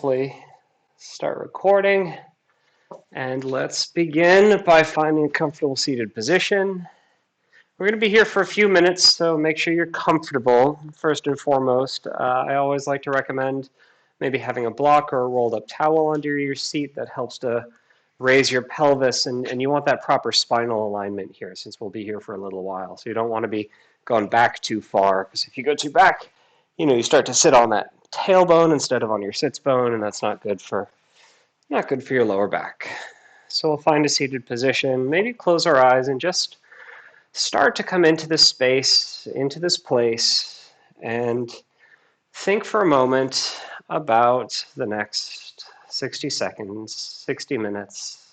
hopefully start recording. And let's begin by finding a comfortable seated position. We're going to be here for a few minutes, so make sure you're comfortable first and foremost. I always like to recommend maybe having a block or a rolled up towel under your seat. That helps to raise your pelvis, and you want that proper spinal alignment here since we'll be here for a little while. So you don't want to be going back too far, because if you go too back, you start to sit on that tailbone instead of on your sits bone, and that's not good for your lower back. So we'll find a seated position, maybe close our eyes and just start to come into this space, into this place, and think for a moment about the next 60 seconds, 60 minutes,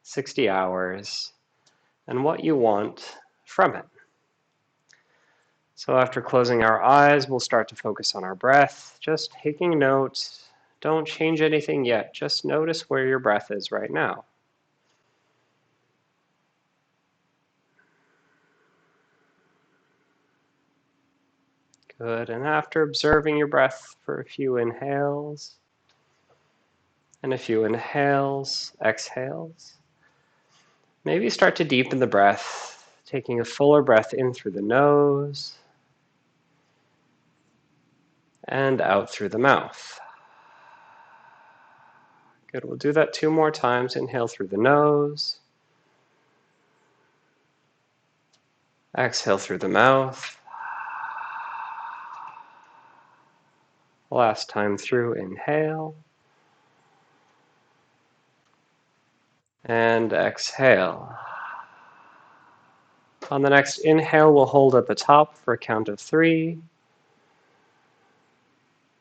60 hours, and what you want from it. So after closing our eyes, we'll start to focus on our breath, just taking notes. Don't change anything yet, just notice where your breath is right now. Good, and after observing your breath for a few inhales, and a few inhales, exhales, maybe start to deepen the breath, taking a fuller breath in through the nose and out through the mouth. Good, we'll do that 2 more times. Inhale through the nose, exhale through the mouth. Last time through, inhale and exhale. On the next inhale, we'll hold at the top for a count of 3.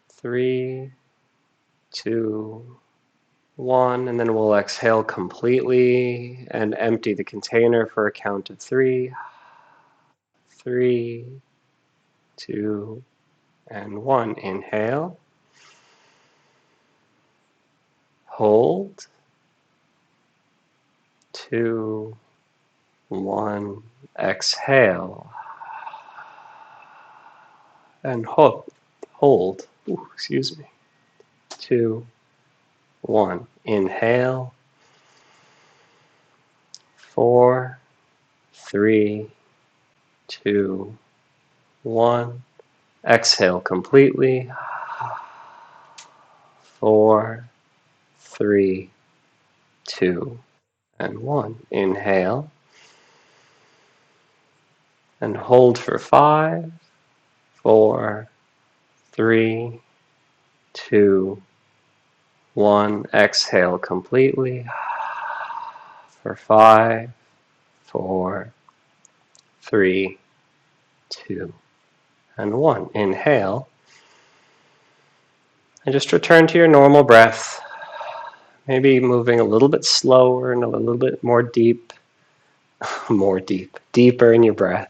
3, 2, 1, and then we'll exhale completely and empty the container for a count of 3. 3, 2, and 1. Inhale. Hold. 2, 1. Exhale. And hold. Ooh, excuse me. 2, 1. Inhale. 4, 3, 2, 1. Exhale completely. 4, 3, 2, and 1. Inhale. And hold for 5, 4, 3, 2, 1. Exhale completely for 5, 4, 3, 2, and 1. Inhale. And just return to your normal breath. Maybe moving a little bit slower and a little bit more deep. Deeper in your breath.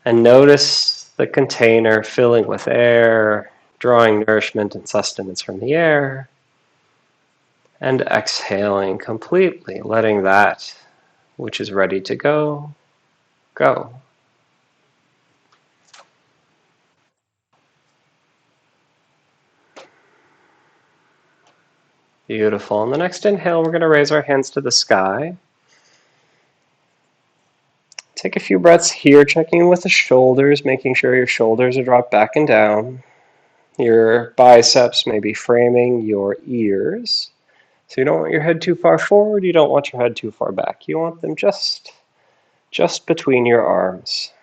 And notice the container filling with air, drawing nourishment and sustenance from the air, and exhaling completely, letting that which is ready to go, go. Beautiful. On the next inhale, we're going to raise our hands to the sky. Take a few breaths here, checking in with the shoulders, making sure your shoulders are dropped back and down. Your biceps may be framing your ears. So you don't want your head too far forward, you don't want your head too far back. You want them just between your arms.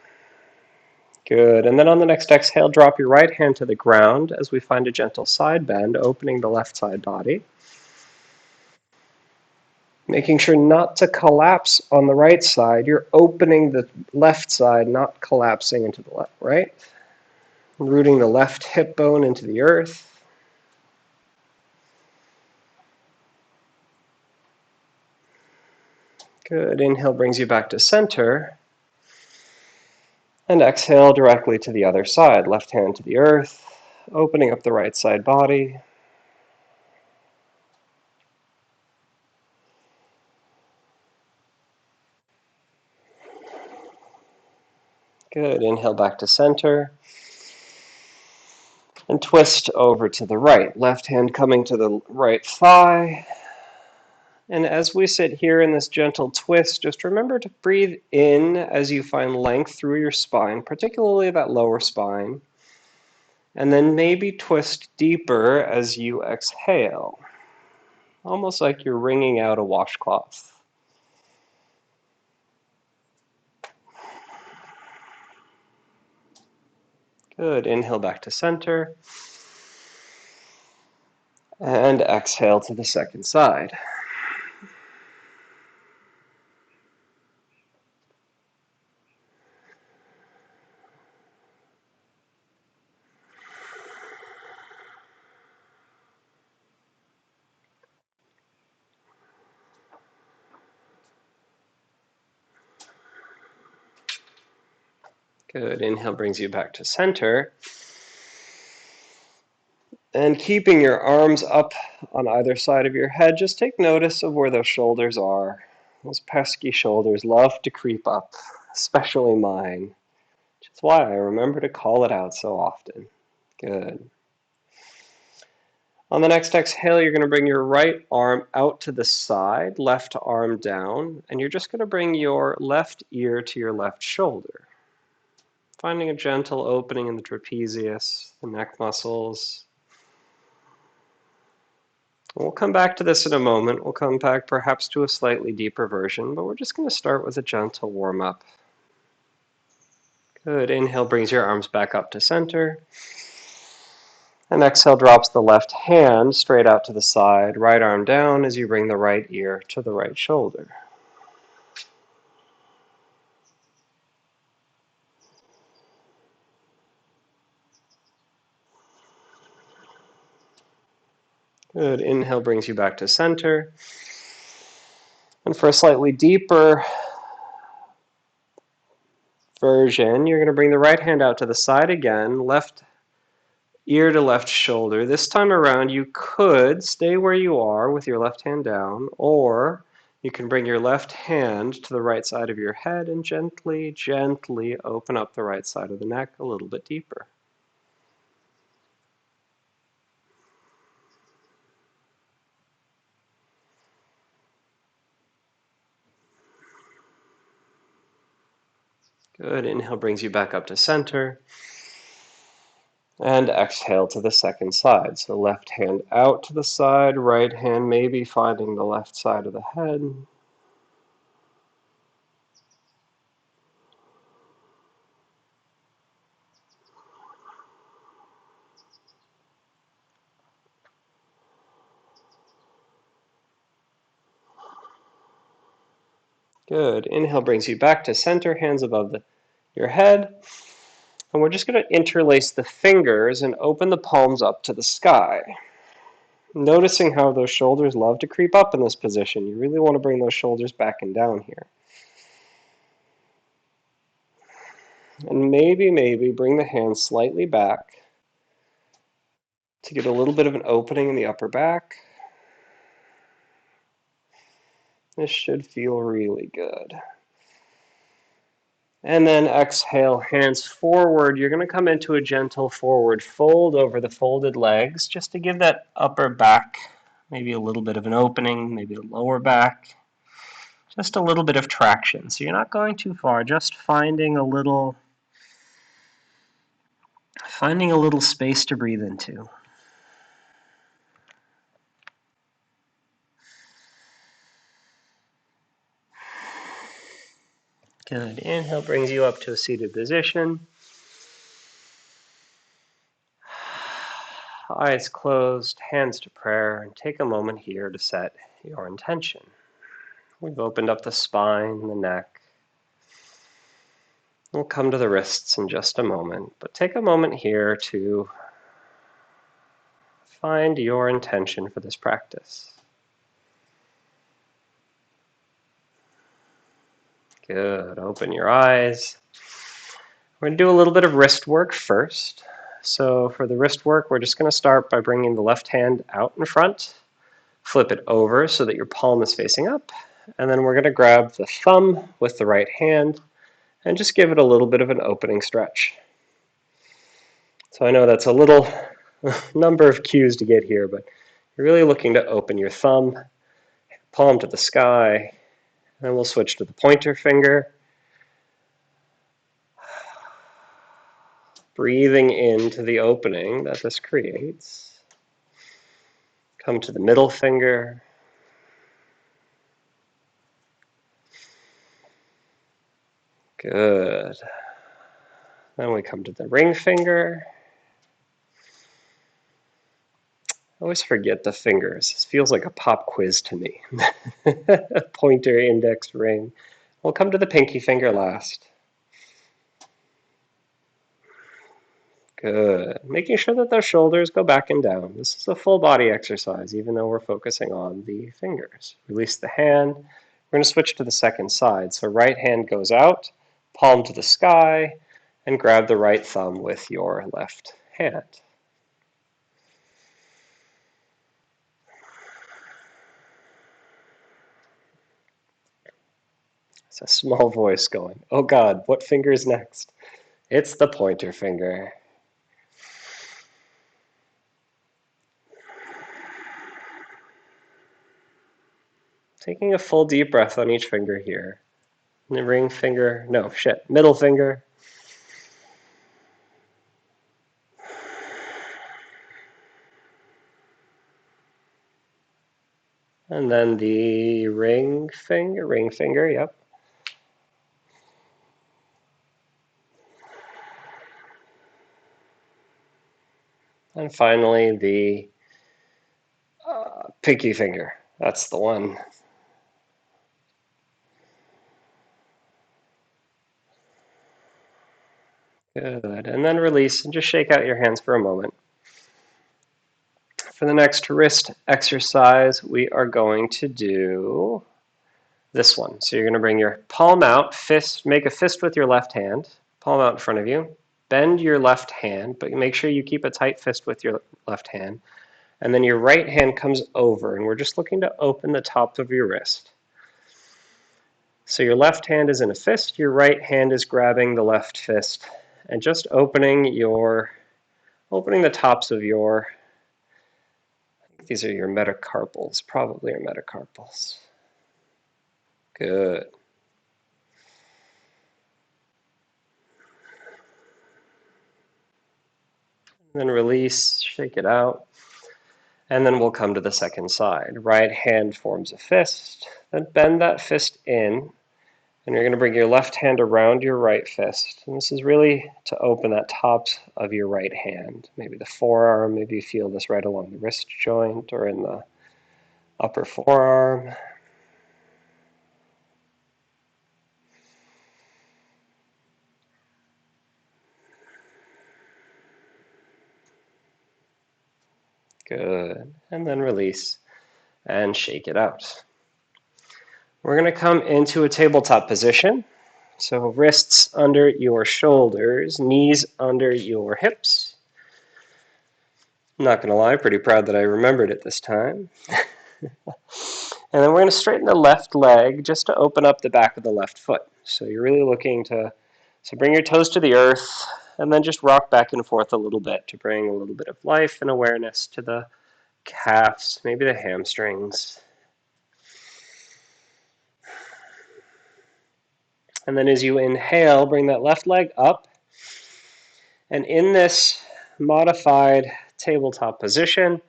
Good. And then on the next exhale, drop your right hand to the ground as we find a gentle side bend, opening the left side body. Making sure not to collapse on the right side. You're opening the left side, not collapsing into the left, right? Rooting the left hip bone into the earth. Good. Inhale brings you back to center. And exhale directly to the other side. Left hand to the earth, opening up the right side body. Good. Inhale back to center. And twist over to the right. Left hand coming to the right thigh. And as we sit here in this gentle twist, just remember to breathe in as you find length through your spine, particularly that lower spine. And then maybe twist deeper as you exhale, almost like you're wringing out a washcloth. Good. Inhale back to center. And exhale to the second side. Good. Inhale brings you back to center. And keeping your arms up on either side of your head, just take notice of where those shoulders are. Those pesky shoulders love to creep up, especially mine. Which is why I remember to call it out so often. Good. On the next exhale, you're going to bring your right arm out to the side, left arm down, and you're just going to bring your left ear to your left shoulder. Finding a gentle opening in the trapezius, the neck muscles. We'll come back to this in a moment. We'll come back perhaps to a slightly deeper version, but we're just going to start with a gentle warm-up. Good. Inhale brings your arms back up to center. And exhale drops the left hand straight out to the side, right arm down as you bring the right ear to the right shoulder. Good. Inhale brings you back to center. And for a slightly deeper version, you're going to bring the right hand out to the side again, left ear to left shoulder. This time around, you could stay where you are with your left hand down, or you can bring your left hand to the right side of your head and gently, gently open up the right side of the neck a little bit deeper. Good. Inhale brings you back up to center. And exhale to the second side. So left hand out to the side, right hand maybe finding the left side of the head. Good. Inhale brings you back to center, hands above your head. And we're just going to interlace the fingers and open the palms up to the sky. Noticing how those shoulders love to creep up in this position. You really want to bring those shoulders back and down here. And maybe bring the hands slightly back to get a little bit of an opening in the upper back. This should feel really good. And then exhale, hands forward. You're going to come into a gentle forward fold over the folded legs just to give that upper back maybe a little bit of an opening, maybe the lower back. Just a little bit of traction. So you're not going too far, just finding a little space to breathe into. Good. Inhale brings you up to a seated position. Eyes closed, hands to prayer, and take a moment here to set your intention. We've opened up the spine, the neck. We'll come to the wrists in just a moment, but take a moment here to find your intention for this practice. Good. Open your eyes. We're going to do a little bit of wrist work first. So for the wrist work, we're just going to start by bringing the left hand out in front. Flip it over so that your palm is facing up. And then we're going to grab the thumb with the right hand and just give it a little bit of an opening stretch. So I know that's a little a number of cues to get here, but you're really looking to open your thumb, palm to the sky, then we'll switch to the pointer finger. Breathing into the opening that this creates. Come to the middle finger. Good. Then we come to the ring finger. I always forget the fingers. This feels like a pop quiz to me. Pointer, index, ring. We'll come to the pinky finger last. Good. Making sure that those shoulders go back and down. This is a full body exercise, even though we're focusing on the fingers. Release the hand. We're going to switch to the second side. So right hand goes out, palm to the sky, and grab the right thumb with your left hand. It's a small voice going, oh God, what finger is next? It's the pointer finger. Taking a full deep breath on each finger here. The ring finger, no, shit, middle finger. And then the ring finger, yep. And finally the pinky finger, that's the one. Good, and then release and just shake out your hands for a moment. For the next wrist exercise, we are going to do this one. So you're going to bring your palm out, fist, make a fist with your left hand, palm out in front of you. Bend your left hand, but make sure you keep a tight fist with your left hand. And then your right hand comes over, and we're just looking to open the top of your wrist. So your left hand is in a fist, your right hand is grabbing the left fist, and just opening the tops of your, these are your metacarpals, probably your metacarpals. Good. Then release, shake it out. And then we'll come to the second side. Right hand forms a fist, then bend that fist in, and you're going to bring your left hand around your right fist. And this is really to open that top of your right hand. Maybe the forearm, maybe you feel this right along the wrist joint or in the upper forearm. Good. And then release and shake it out. We're going to come into a tabletop position. So wrists under your shoulders, knees under your hips. I'm not going to lie, pretty proud that I remembered it this time. And then we're going to straighten the left leg just to open up the back of the left foot. So you're really looking to bring your toes to the earth and then just rock back and forth a little bit to bring a little bit of life and awareness to the calves, maybe the hamstrings. And then as you inhale, bring that left leg up. And in this modified tabletop position,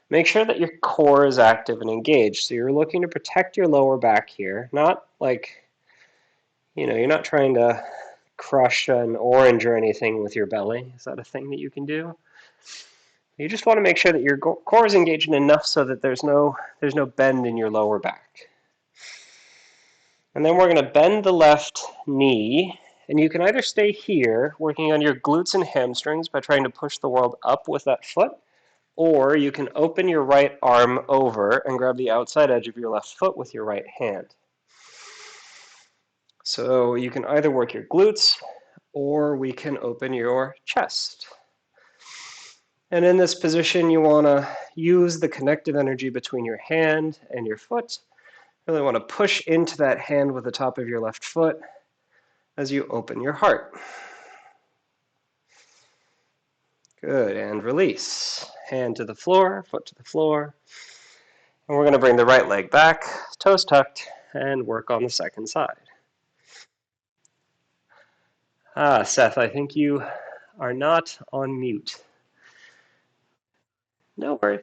make sure that your core is active and engaged. So you're looking to protect your lower back here, not like, you're not trying to crush an orange or anything with your belly. Is that a thing that you can do? You just want to make sure that your core is engaged enough so that there's no bend in your lower back. And then we're going to bend the left knee, and you can either stay here working on your glutes and hamstrings by trying to push the world up with that foot, or you can open your right arm over and grab the outside edge of your left foot with your right hand. So you can either work your glutes, or we can open your chest. And in this position, you want to use the connective energy between your hand and your foot. Really want to push into that hand with the top of your left foot as you open your heart. Good, and release. Hand to the floor, foot to the floor. And we're going to bring the right leg back, toes tucked, and work on the second side. Seth, I think you are not on mute. No worries.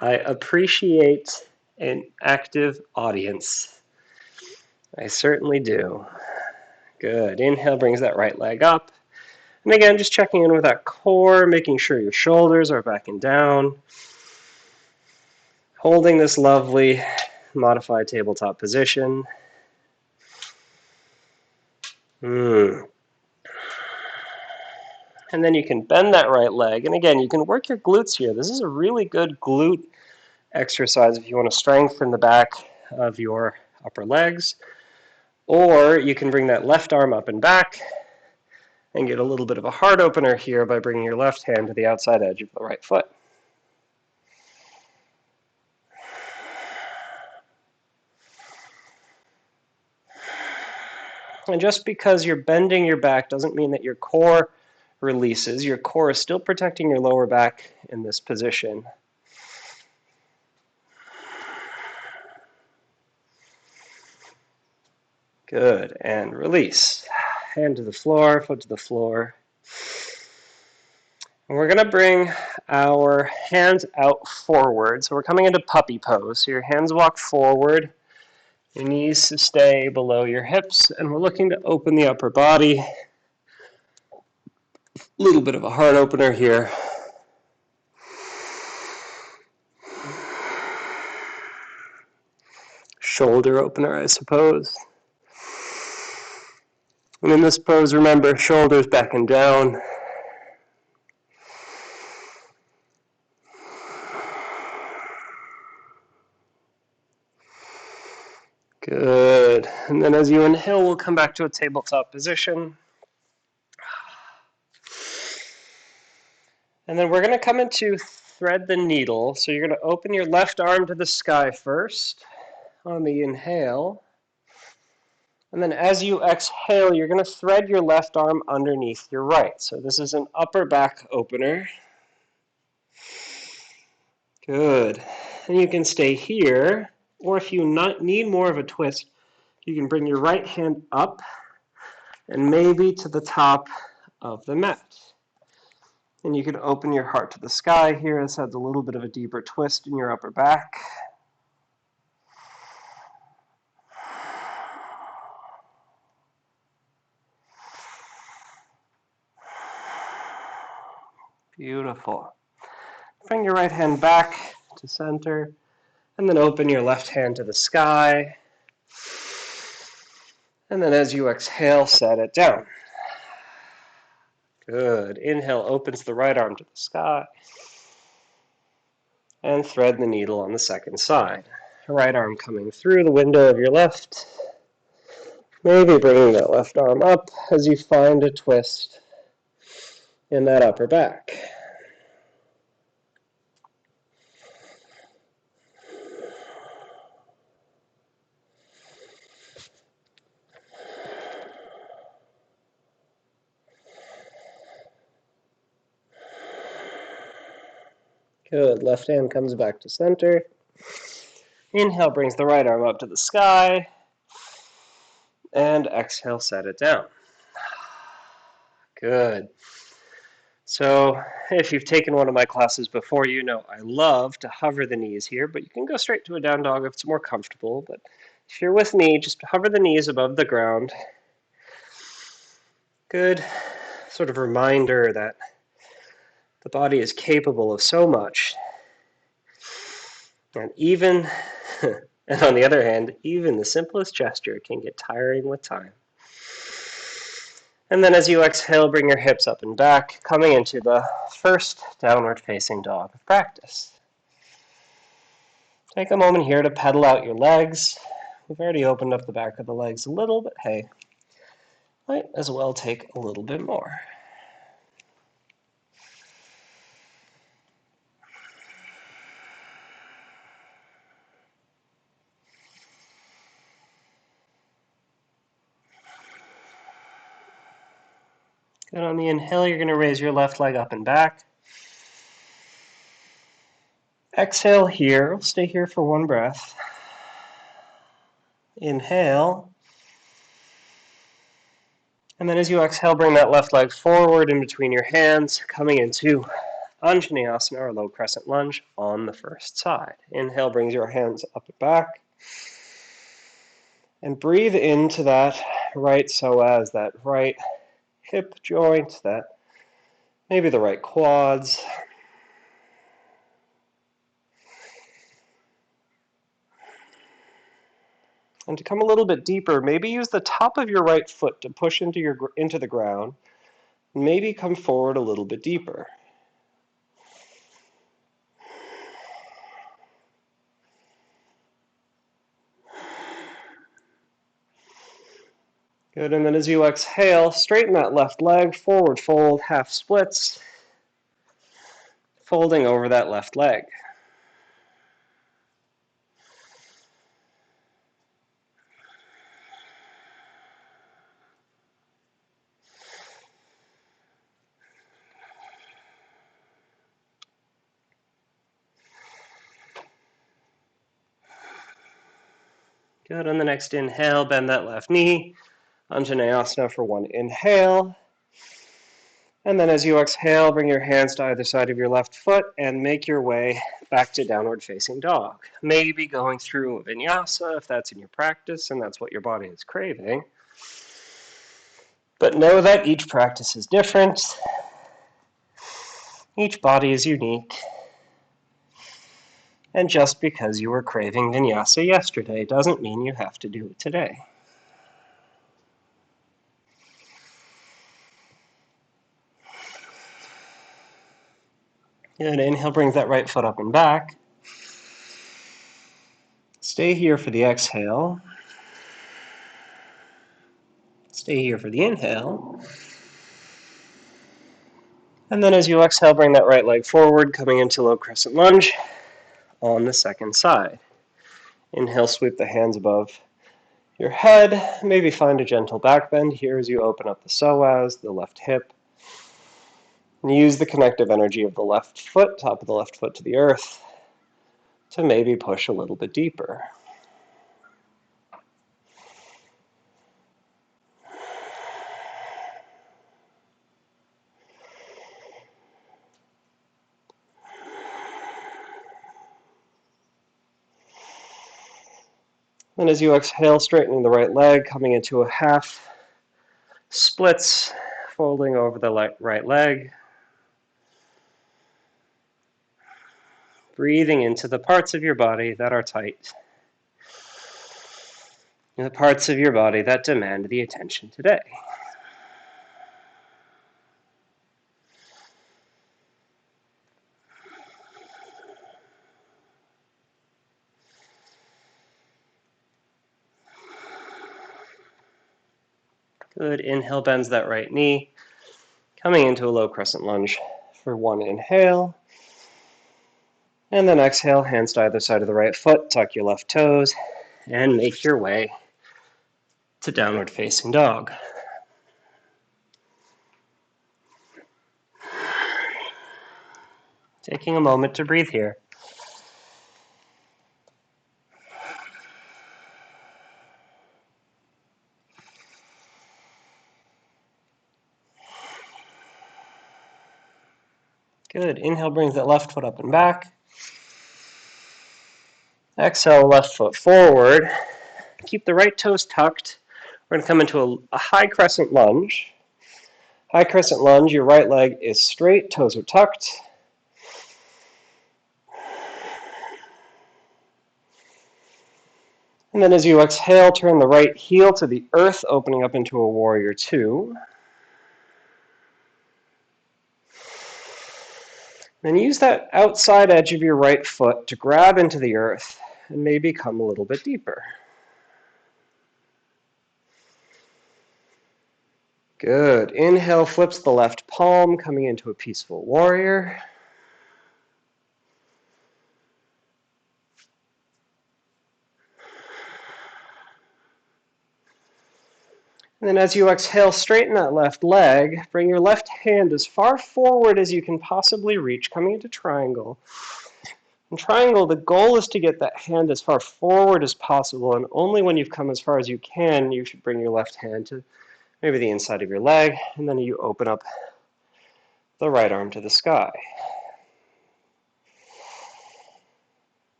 I appreciate an active audience. I certainly do. Good. Inhale brings that right leg up. And again, just checking in with that core, making sure your shoulders are back and down. Holding this lovely modified tabletop position. And then you can bend that right leg. And again, you can work your glutes here. This is a really good glute exercise if you want to strengthen the back of your upper legs. Or you can bring that left arm up and back and get a little bit of a heart opener here by bringing your left hand to the outside edge of the right foot. And just because you're bending your back doesn't mean that your core releases. Your core is still protecting your lower back in this position. Good, and release. Hand to the floor, foot to the floor. And we're going to bring our hands out forward. So we're coming into puppy pose. So your hands walk forward. Your knees stay below your hips. And we're looking to open the upper body. A little bit of a heart opener here. Shoulder opener, I suppose. And in this pose, remember, shoulders back and down. Good. And then as you inhale, we'll come back to a tabletop position. And then we're going to come into thread the needle. So you're going to open your left arm to the sky first on the inhale. And then as you exhale, you're going to thread your left arm underneath your right. So this is an upper back opener. Good. And you can stay here, or if you need more of a twist, you can bring your right hand up and maybe to the top of the mat. And you can open your heart to the sky here. This adds a little bit of a deeper twist in your upper back. Beautiful. Bring your right hand back to center, and then open your left hand to the sky. And then as you exhale, set it down. Good. Inhale opens the right arm to the sky. And thread the needle on the second side. Right arm coming through the window of your left. Maybe bringing that left arm up as you find a twist in that upper back. Good. Left hand comes back to center. Inhale brings the right arm up to the sky. And exhale, set it down. Good. So if you've taken one of my classes before, you know I love to hover the knees here, but you can go straight to a down dog if it's more comfortable. But if you're with me, just hover the knees above the ground. Good sort of reminder that the body is capable of so much. And even, and on the other hand, even the simplest gesture can get tiring with time. And then as you exhale, bring your hips up and back, coming into the first downward facing dog of practice. Take a moment here to pedal out your legs. We've already opened up the back of the legs a little, but hey, might as well take a little bit more. Good. On the inhale, you're going to raise your left leg up and back. Exhale here. We'll stay here for one breath. Inhale. And then as you exhale, bring that left leg forward in between your hands, coming into Anjaneyasana, or low crescent lunge, on the first side. Inhale brings your hands up and back. And breathe into that right psoas, that right hip joint, that maybe the right quads. And to come a little bit deeper, maybe use the top of your right foot to push into the ground. Maybe come forward a little bit deeper. Good, and then as you exhale, straighten that left leg, forward fold, half splits, folding over that left leg. Good, on the next inhale, bend that left knee, Anjaneyasana for one inhale. And then as you exhale, bring your hands to either side of your left foot and make your way back to downward facing dog. Maybe going through a vinyasa if that's in your practice and that's what your body is craving. But know that each practice is different. Each body is unique. And just because you were craving vinyasa yesterday doesn't mean you have to do it today. Good, inhale, brings that right foot up and back. Stay here for the exhale. Stay here for the inhale. And then as you exhale, bring that right leg forward, coming into low crescent lunge on the second side. Inhale, sweep the hands above your head. Maybe find a gentle back bend here as you open up the psoas, the left hip. And use the connective energy of the left foot, top of the left foot to the earth, to maybe push a little bit deeper. And as you exhale, straightening the right leg, coming into a half splits, folding over the right leg. Breathing into the parts of your body that are tight. And the parts of your body that demand the attention today. Good, inhale bends that right knee, coming into a low crescent lunge for one inhale. And then exhale, hands to either side of the right foot, tuck your left toes, and make your way to downward facing dog. Taking a moment to breathe here. Good, inhale brings that left foot up and back. Exhale, left foot forward. Keep the right toes tucked. We're going to come into a high crescent lunge. High crescent lunge, your right leg is straight, toes are tucked. And then as you exhale, turn the right heel to the earth, opening up into a warrior two. Then use that outside edge of your right foot to grab into the earth and maybe come a little bit deeper. Good. Inhale, flips the left palm, coming into a peaceful warrior. And then as you exhale, straighten that left leg. Bring your left hand as far forward as you can possibly reach, coming into triangle. In triangle, the goal is to get that hand as far forward as possible, and only when you've come as far as you can, you should bring your left hand to maybe the inside of your leg, and then you open up the right arm to the sky.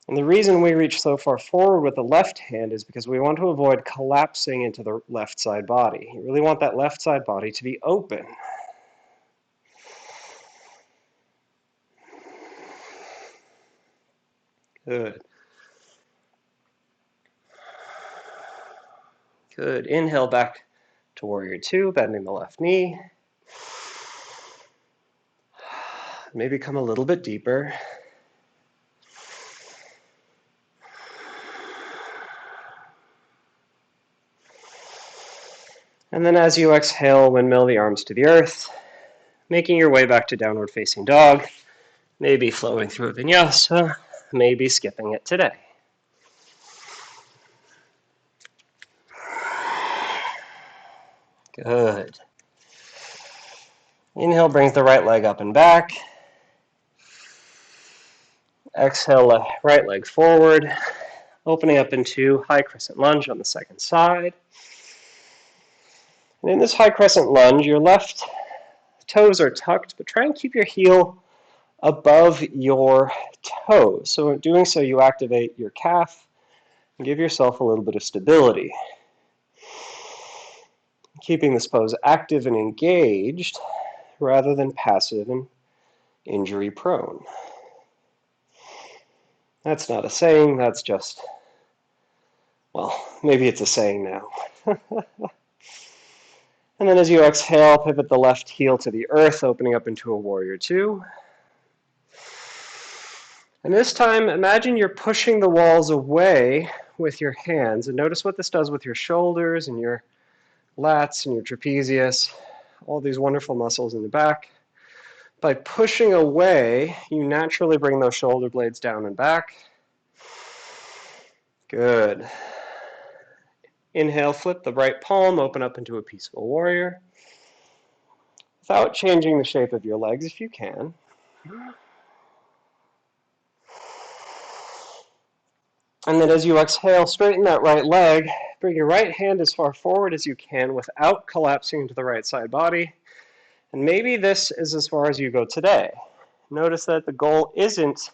And the reason we reach so far forward with the left hand is because we want to avoid collapsing into the left side body. You really want that left side body to be open. Good. Good. Inhale back to warrior two, bending the left knee. Maybe come a little bit deeper. And then as you exhale, windmill the arms to the earth, making your way back to downward facing dog, maybe flowing through a vinyasa, maybe skipping it today. Good. Inhale brings the right leg up and back. Exhale, right leg forward, opening up into high crescent lunge on the second side. And in this high crescent lunge, your left toes are tucked, but try and keep your heel above your toes. So in doing so, you activate your calf and give yourself a little bit of stability. Keeping this pose active and engaged rather than passive and injury prone. That's not a saying, that's just, well, maybe it's a saying now. And then as you exhale, pivot the left heel to the earth, opening up into a warrior two. And this time, imagine you're pushing the walls away with your hands. And notice what this does with your shoulders and your lats and your trapezius, all these wonderful muscles in the back. By pushing away, you naturally bring those shoulder blades down and back. Good. Inhale, flip the right palm, open up into a peaceful warrior. Without changing the shape of your legs if you can. And then as you exhale, straighten that right leg. Bring your right hand as far forward as you can without collapsing into the right side body. And maybe this is as far as you go today. Notice that the goal isn't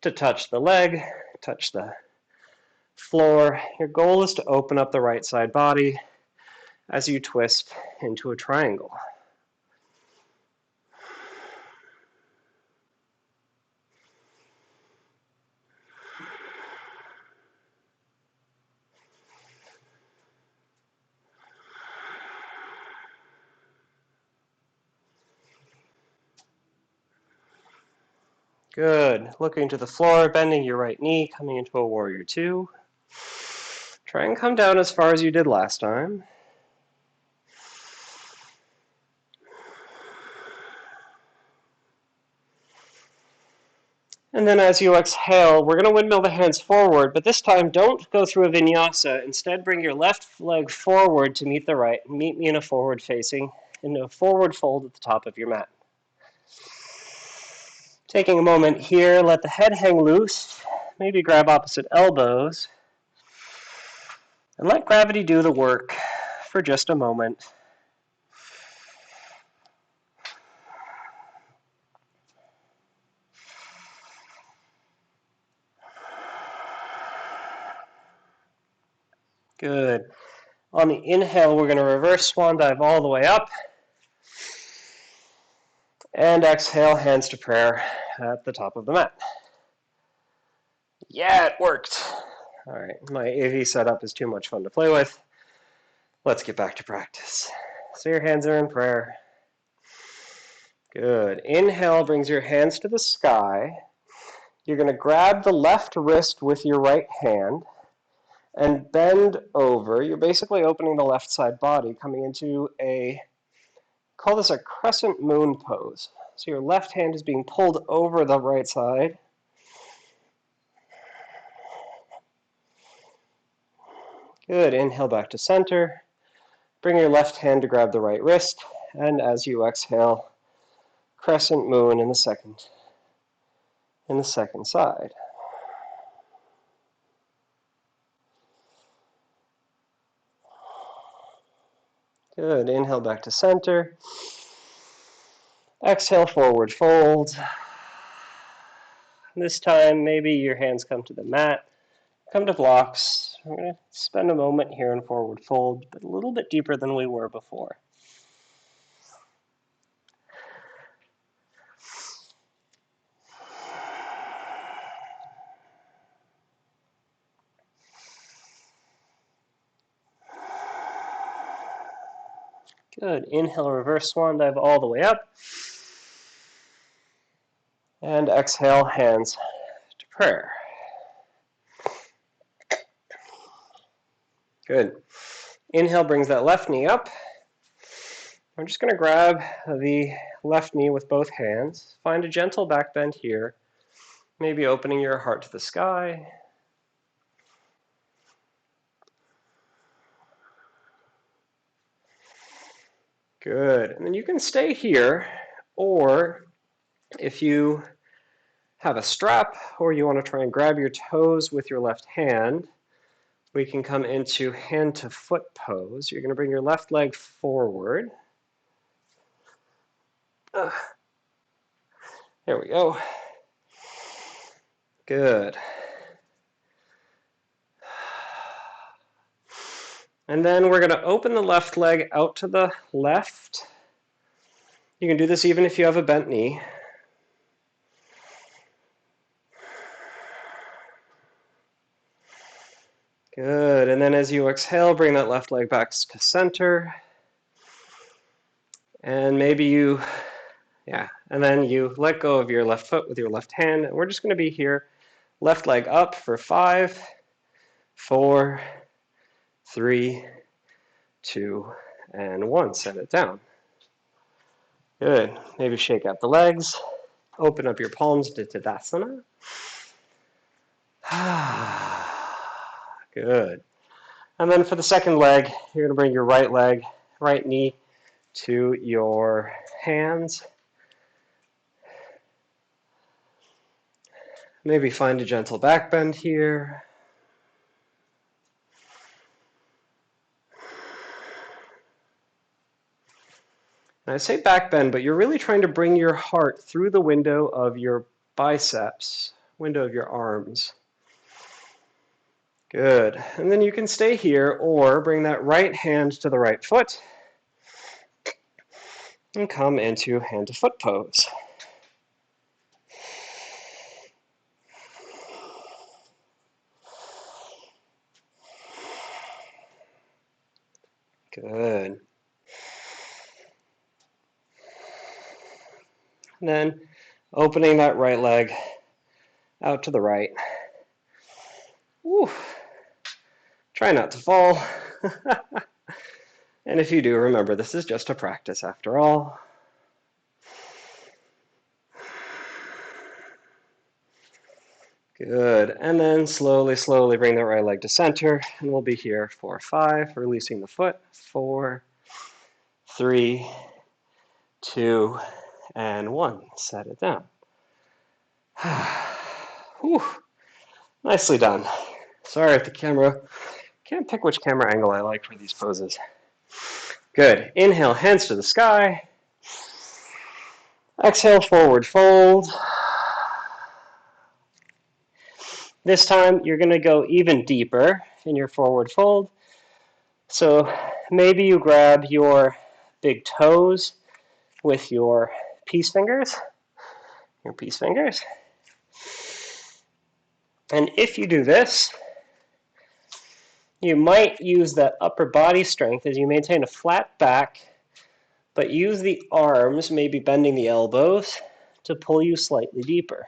to touch the leg, touch the floor. Your goal is to open up the right side body as you twist into a triangle. Good. Looking to the floor, bending your right knee, coming into a warrior two. Try and come down as far as you did last time. And then as you exhale, we're going to windmill the hands forward, but this time don't go through a vinyasa. Instead, bring your left leg forward to meet the right. Meet me in a forward facing, in a forward fold at the top of your mat. Taking a moment here, let the head hang loose. Maybe grab opposite elbows. And let gravity do the work for just a moment. Good. On the inhale, we're going to reverse swan dive all the way up. And exhale, hands to prayer at the top of the mat. Yeah, it worked. All right, my AV setup is too much fun to play with. Let's get back to practice. So your hands are in prayer. Good. Inhale brings your hands to the sky. You're going to grab the left wrist with your right hand and bend over. You're basically opening the left side body, coming into call this a crescent moon pose. So your left hand is being pulled over the right side. Good. Inhale back to center. Bring your left hand to grab the right wrist, and as you exhale, crescent moon in the second side. Good. Inhale back to center. Exhale, forward fold. This time, maybe your hands come to the mat, come to blocks. We're going to spend a moment here in forward fold, but a little bit deeper than we were before. Good. Inhale, reverse swan dive all the way up. And exhale, hands to prayer. Good. Inhale brings that left knee up. I'm just going to grab the left knee with both hands. Find a gentle back bend here. Maybe opening your heart to the sky. Good. And then you can stay here, or if you have a strap or you want to try and grab your toes with your left hand, we can come into hand to foot pose. You're going to bring your left leg forward. There we go. Good. And then we're going to open the left leg out to the left. You can do this even if you have a bent knee. Good. And then as you exhale, bring that left leg back to center. And maybe and then you let go of your left foot with your left hand. And we're just going to be here, left leg up for 5, 4, 3, 2, and 1. Set it down. Good. Maybe shake out the legs. Open up your palms to Tadasana. Good. And then for the second leg, you're going to bring your right knee to your hands. Maybe find a gentle back bend here. And I say back bend, but you're really trying to bring your heart through the window of your biceps, window of your arms. Good. And then you can stay here or bring that right hand to the right foot and come into hand to foot pose. Good. And then opening that right leg out to the right. Woo. Try not to fall. And if you do, remember this is just a practice after all. Good. And then slowly, slowly bring the right leg to center. And we'll be here for 5, releasing the foot. 4, 3, 2, and 1. Set it down. Whew. Nicely done. Sorry if the camera, can't pick which camera angle I like for these poses. Good. Inhale, hands to the sky. Exhale, forward fold. This time, you're going to go even deeper in your forward fold. So maybe you grab your big toes with your peace fingers. And if you do this, you might use that upper body strength as you maintain a flat back, but use the arms, maybe bending the elbows, to pull you slightly deeper.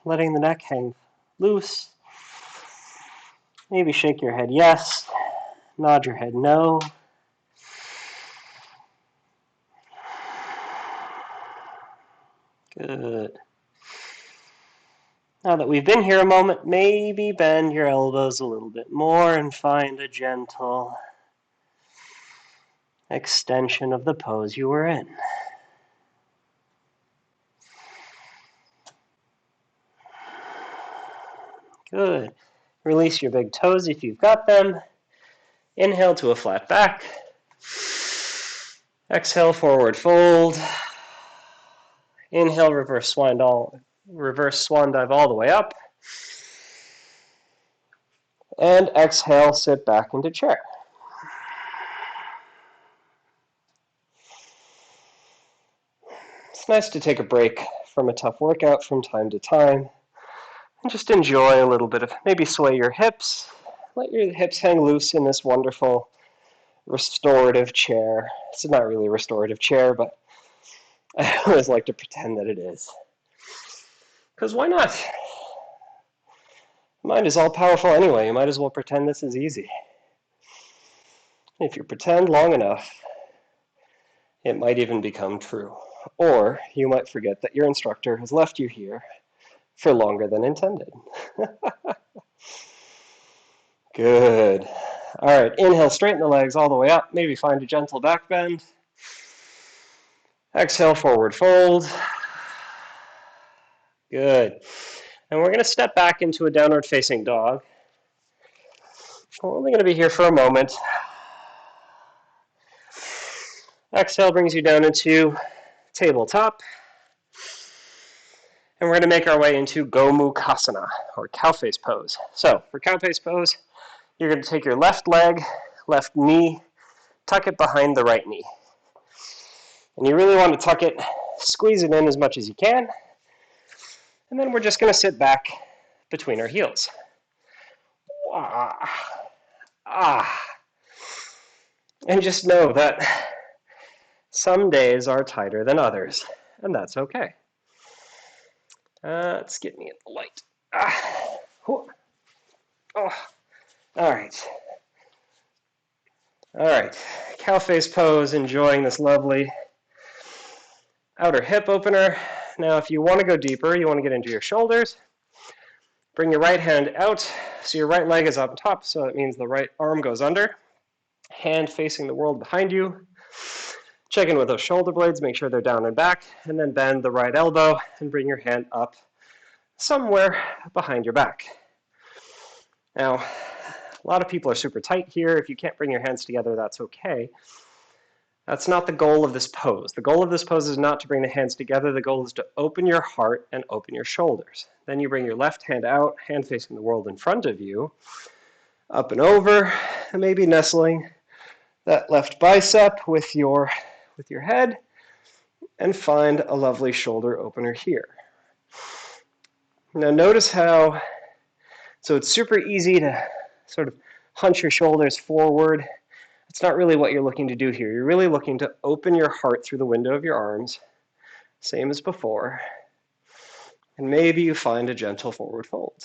Letting the neck hang loose. Maybe shake your head yes, nod your head no. Good. Now that we've been here a moment, maybe bend your elbows a little bit more and find a gentle extension of the pose you were in. Good. Release your big toes if you've got them. Inhale to a flat back. Exhale, forward fold. Inhale, reverse swan dive all the way up. And exhale, sit back into chair. It's nice to take a break from a tough workout from time to time and just enjoy a little bit of, maybe sway your hips. Let your hips hang loose in this wonderful restorative chair. It's not really a restorative chair, but I always like to pretend that it is. Because why not? Mind is all powerful anyway. You might as well pretend this is easy. If you pretend long enough, it might even become true. Or you might forget that your instructor has left you here for longer than intended. Good. All right, inhale, straighten the legs all the way up. Maybe find a gentle back bend. Exhale, forward fold. Good. And we're going to step back into a downward facing dog. We're only going to be here for a moment. Exhale brings you down into tabletop. And we're going to make our way into Gomukhasana, or cow face pose. So for cow face pose, you're going to take your left leg, left knee, tuck it behind the right knee. And you really want to tuck it, squeeze it in as much as you can. And then we're just going to sit back between our heels. And just know that some days are tighter than others, and that's okay. Let's get me at the light. Oh. All right. All right. Cow face pose, enjoying this lovely outer hip opener. Now, if you want to go deeper, you want to get into your shoulders. Bring your right hand out, so your right leg is up top, so that means the right arm goes under. Hand facing the world behind you. Check in with those shoulder blades, make sure they're down and back, and then bend the right elbow and bring your hand up somewhere behind your back. Now, a lot of people are super tight here. If you can't bring your hands together, that's okay. That's not the goal of this pose. The goal of this pose is not to bring the hands together. The goal is to open your heart and open your shoulders. Then you bring your left hand out, hand facing the world in front of you, up and over, and maybe nestling that left bicep with your head, and find a lovely shoulder opener here. Now notice how, so it's super easy to sort of hunch your shoulders forward. It's not really what you're looking to do here. You're really looking to open your heart through the window of your arms, same as before. And maybe you find a gentle forward fold.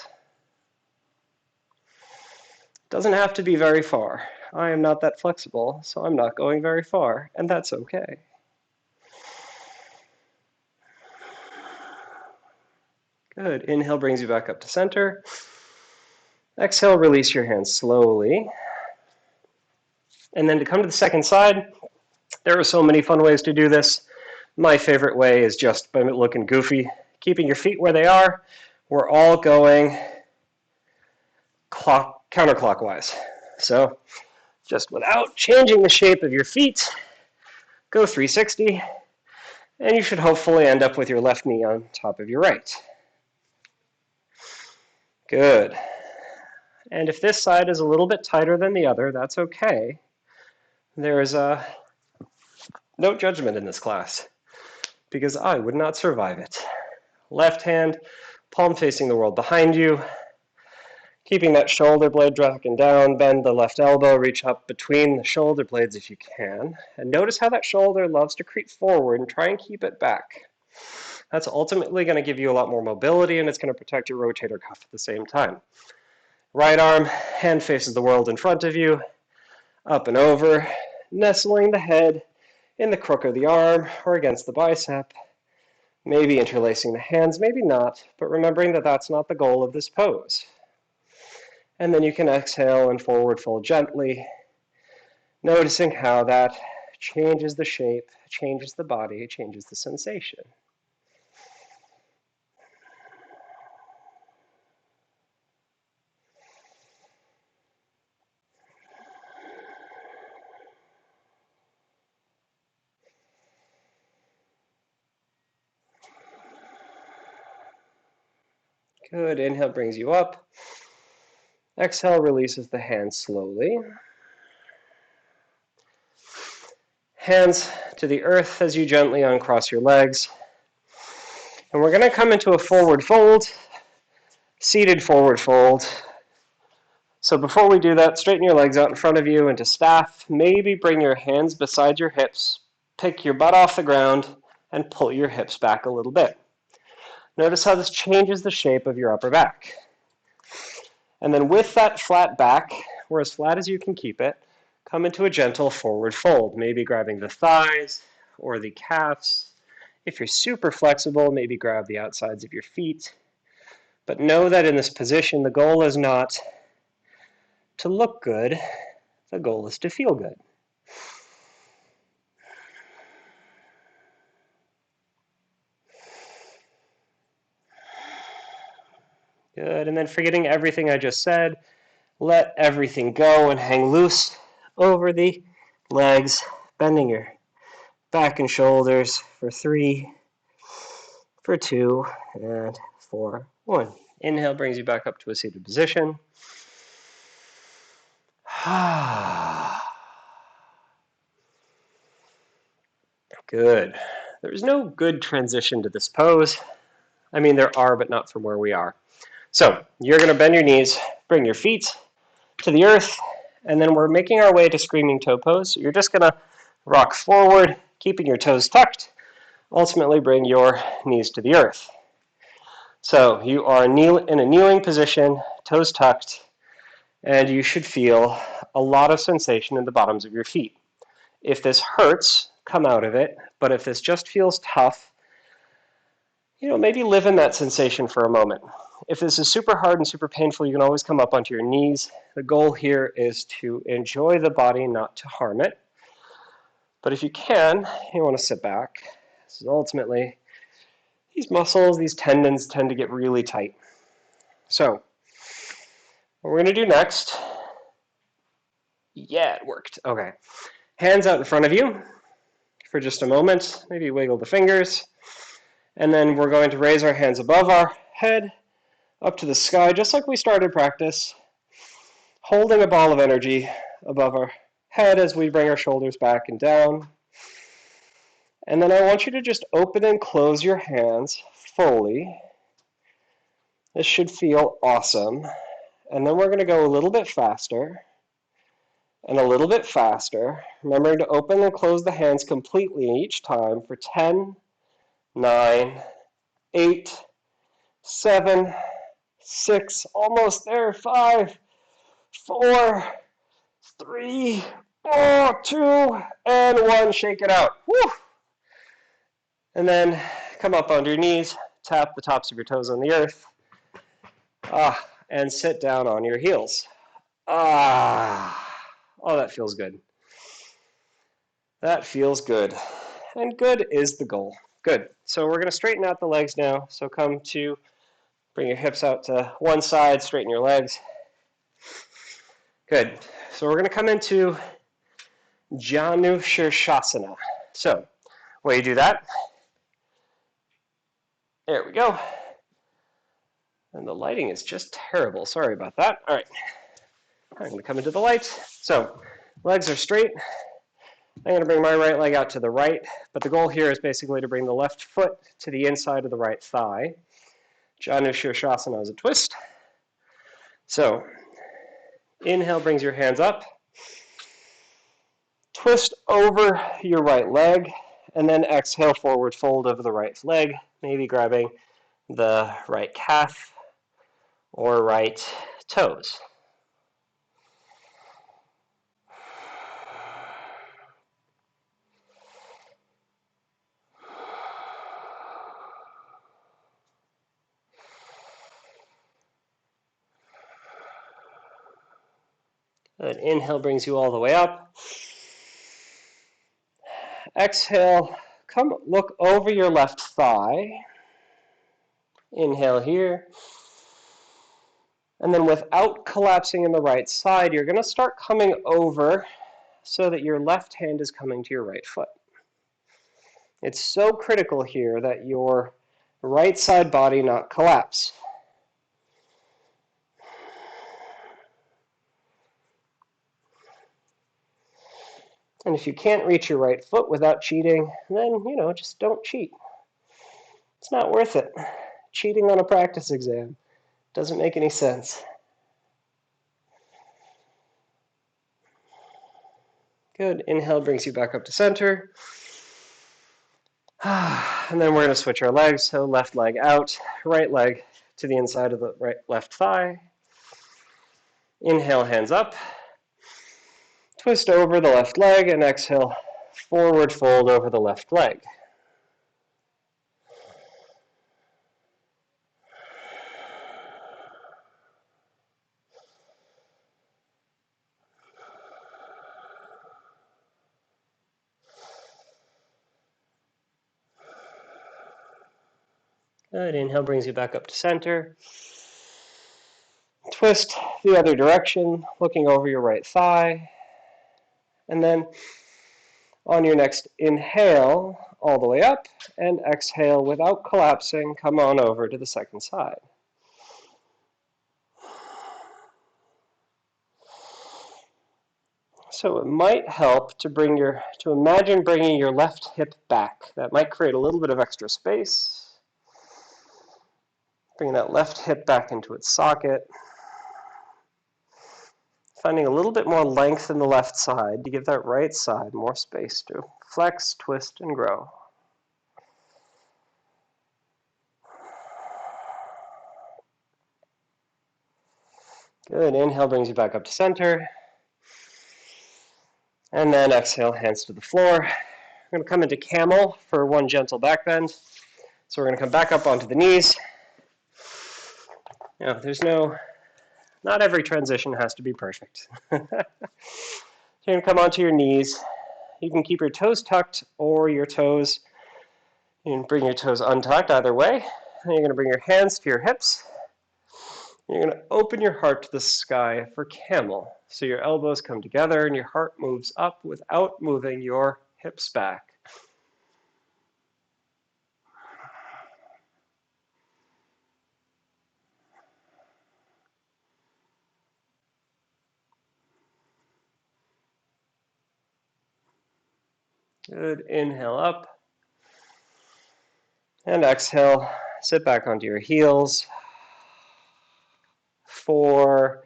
Doesn't have to be very far. I am not that flexible, so I'm not going very far, and that's okay. Good. Inhale brings you back up to center. Exhale, release your hands slowly. And then to come to the second side, there are so many fun ways to do this. My favorite way is just by looking goofy, keeping your feet where they are. We're all going counterclockwise. So just without changing the shape of your feet, go 360, and you should hopefully end up with your left knee on top of your right. Good. And if this side is a little bit tighter than the other, that's okay. There is no judgment in this class, because I would not survive it. Left hand, palm facing the world behind you, keeping that shoulder blade dragging down, bend the left elbow, reach up between the shoulder blades if you can, and notice how that shoulder loves to creep forward and try and keep it back. That's ultimately going to give you a lot more mobility, and it's going to protect your rotator cuff at the same time. Right arm, hand faces the world in front of you, up and over, nestling the head in the crook of the arm or against the bicep. Maybe interlacing the hands, maybe not, but remembering that that's not the goal of this pose. And then you can exhale and forward fold gently, noticing how that changes the shape, changes the body, changes the sensation. Good. Inhale brings you up. Exhale releases the hands slowly. Hands to the earth as you gently uncross your legs. And we're going to come into a forward fold, seated forward fold. So before we do that, straighten your legs out in front of you into staff. Maybe bring your hands beside your hips, pick your butt off the ground, and pull your hips back a little bit. Notice how this changes the shape of your upper back. And then with that flat back, or as flat as you can keep it, come into a gentle forward fold, maybe grabbing the thighs or the calves. If you're super flexible, maybe grab the outsides of your feet. But know that in this position, the goal is not to look good, the goal is to feel good. Good, and then forgetting everything I just said, let everything go and hang loose over the legs, bending your back and shoulders for 3, for 2, and for 1. Inhale brings you back up to a seated position. Good. There's no good transition to this pose. I mean, there are, but not from where we are. So you're going to bend your knees, bring your feet to the earth, and then we're making our way to screaming toe pose. So you're just going to rock forward, keeping your toes tucked. Ultimately, bring your knees to the earth. So you are in a kneeling position, toes tucked, and you should feel a lot of sensation in the bottoms of your feet. If this hurts, come out of it, but if this just feels tough, maybe live in that sensation for a moment. If this is super hard and super painful, you can always come up onto your knees. The goal here is to enjoy the body, not to harm it. But if you can, you want to sit back. This is ultimately, these muscles, these tendons tend to get really tight. So, what we're going to do next, yeah, it worked. Okay. Hands out in front of you for just a moment. Maybe wiggle the fingers. And then we're going to raise our hands above our head, up to the sky, just like we started practice, holding a ball of energy above our head as we bring our shoulders back and down. And then I want you to just open and close your hands fully. This should feel awesome. And then we're going to go a little bit faster and a little bit faster. Remembering to open and close the hands completely each time for 10, 9, 8, 7, 6, almost there, 5, 4, 3, 2, and 1. Shake it out. Woo! And then come up on your knees, tap the tops of your toes on the earth, and sit down on your heels. Oh, that feels good. That feels good. And good is the goal. Good. So we're going to straighten out the legs now. So bring your hips out to one side, straighten your legs. Good. So we're going to come into Janu Shirshasana. So, way you do that. There we go. And the lighting is just terrible. Sorry about that. All right. I'm going to come into the light. So, legs are straight. I'm going to bring my right leg out to the right, but the goal here is basically to bring the left foot to the inside of the right thigh. Janu Shirshasana is a twist. So, inhale brings your hands up. Twist over your right leg, and then exhale, forward fold over the right leg, maybe grabbing the right calf or right toes. Good. Inhale brings you all the way up. Exhale, come look over your left thigh. Inhale here. And then without collapsing in the right side, you're going to start coming over so that your left hand is coming to your right foot. It's so critical here that your right side body not collapse. And if you can't reach your right foot without cheating, then, just don't cheat. It's not worth it. Cheating on a practice exam doesn't make any sense. Good. Inhale brings you back up to center. And then we're going to switch our legs. So left leg out, right leg to the inside of the left thigh. Inhale, hands up. Twist over the left leg and exhale, forward fold over the left leg. Good. Inhale brings you back up to center. Twist the other direction, looking over your right thigh. And then on your next inhale, all the way up, and exhale without collapsing, come on over to the second side. So it might help to imagine bringing your left hip back. That might create a little bit of extra space. Bring that left hip back into its socket. Finding a little bit more length in the left side to give that right side more space to flex, twist, and grow. Good. Inhale brings you back up to center. And then exhale, hands to the floor. We're going to come into camel for one gentle back bend. So we're going to come back up onto the knees. Not every transition has to be perfect. So you're going to come onto your knees. You can keep your toes tucked or you can bring your toes untucked either way. And you're going to bring your hands to your hips. You're going to open your heart to the sky for camel. So your elbows come together and your heart moves up without moving your hips back. Good. Inhale up. And exhale. Sit back onto your heels. For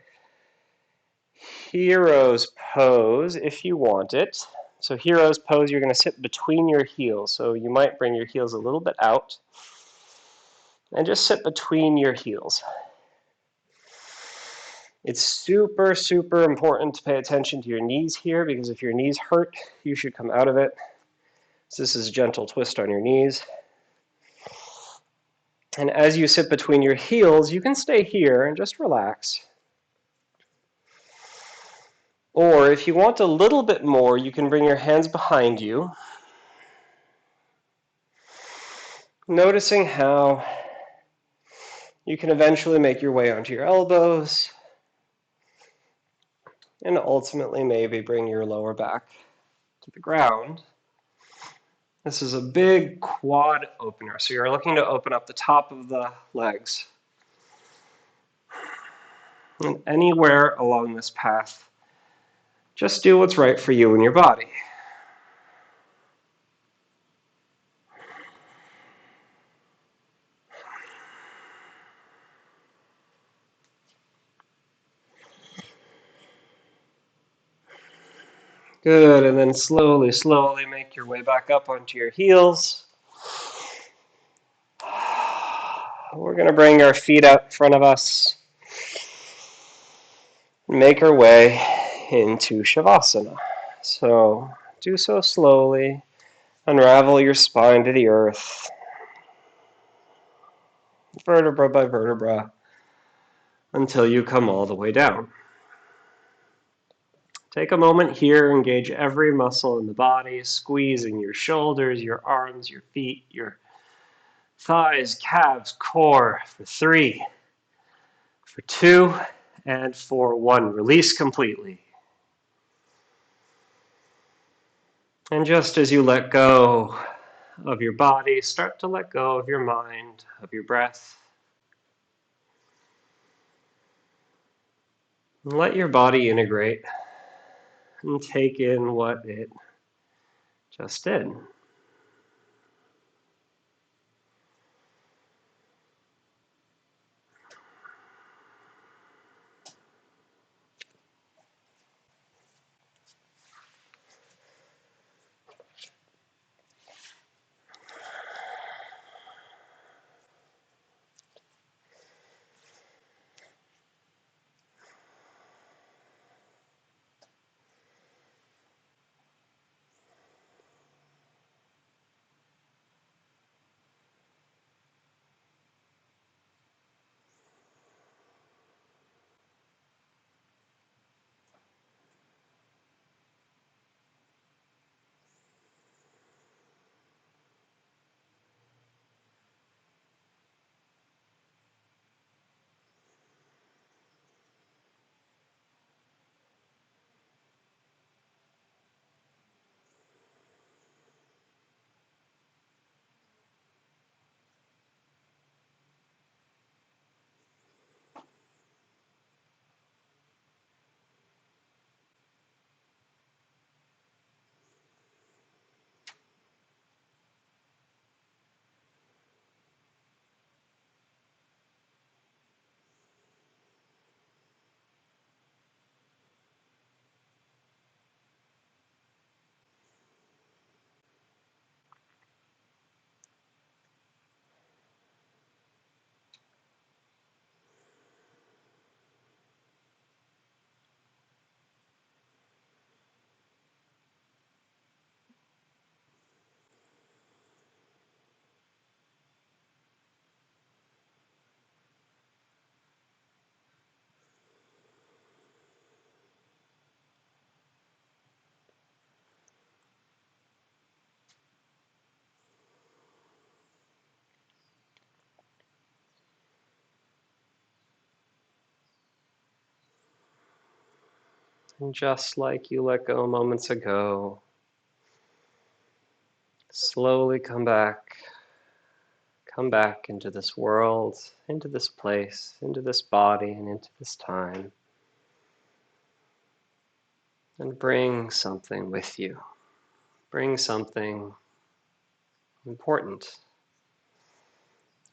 hero's pose, if you want it. So hero's pose, you're going to sit between your heels. So you might bring your heels a little bit out. And just sit between your heels. It's super, super important to pay attention to your knees here, because if your knees hurt, you should come out of it. So this is a gentle twist on your knees. And as you sit between your heels, you can stay here and just relax. Or if you want a little bit more, you can bring your hands behind you. Noticing how you can eventually make your way onto your elbows. And ultimately maybe bring your lower back to the ground. This is a big quad opener, so you're looking to open up the top of the legs. And anywhere along this path, just do what's right for you and your body. Good, and then slowly, slowly make your way back up onto your heels. We're going to bring our feet out in front of us. Make our way into Shavasana. So do so slowly. Unravel your spine to the earth. Vertebra by vertebra. Until you come all the way down. Take a moment here, engage every muscle in the body, squeezing your shoulders, your arms, your feet, your thighs, calves, core for 3, for 2, and for 1. Release completely. And just as you let go of your body, start to let go of your mind, of your breath. And let your body integrate and take in what it just did. And just like you let go moments ago, slowly come back into this world, into this place, into this body, and into this time. And bring something with you. Bring something important,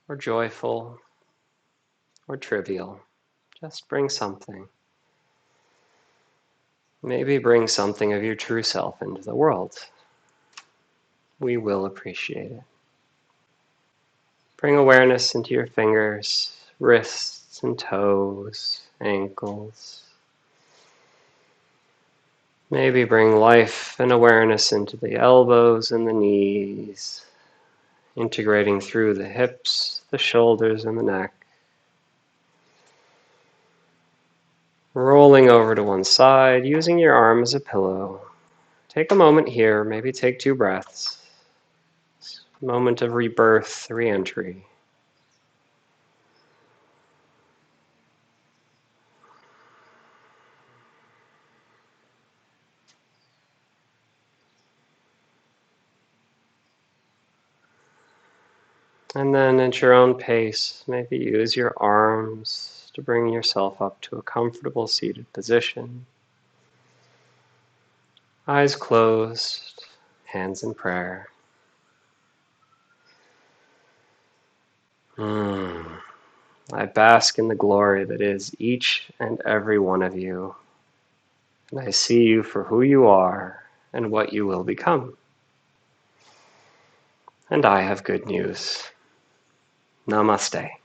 or joyful, or trivial. Just bring something. Maybe bring something of your true self into the world. We will appreciate it. Bring awareness into your fingers, wrists and toes, ankles. Maybe bring life and awareness into the elbows and the knees, integrating through the hips, the shoulders, and the neck. Rolling over to one side, using your arm as a pillow. Take a moment here, maybe take 2 breaths. Moment of rebirth, re-entry. And then at your own pace, maybe use your arms to bring yourself up to a comfortable seated position. Eyes closed, hands in prayer. I bask in the glory that is each and every one of you. And I see you for who you are and what you will become. And I have good news. Namaste.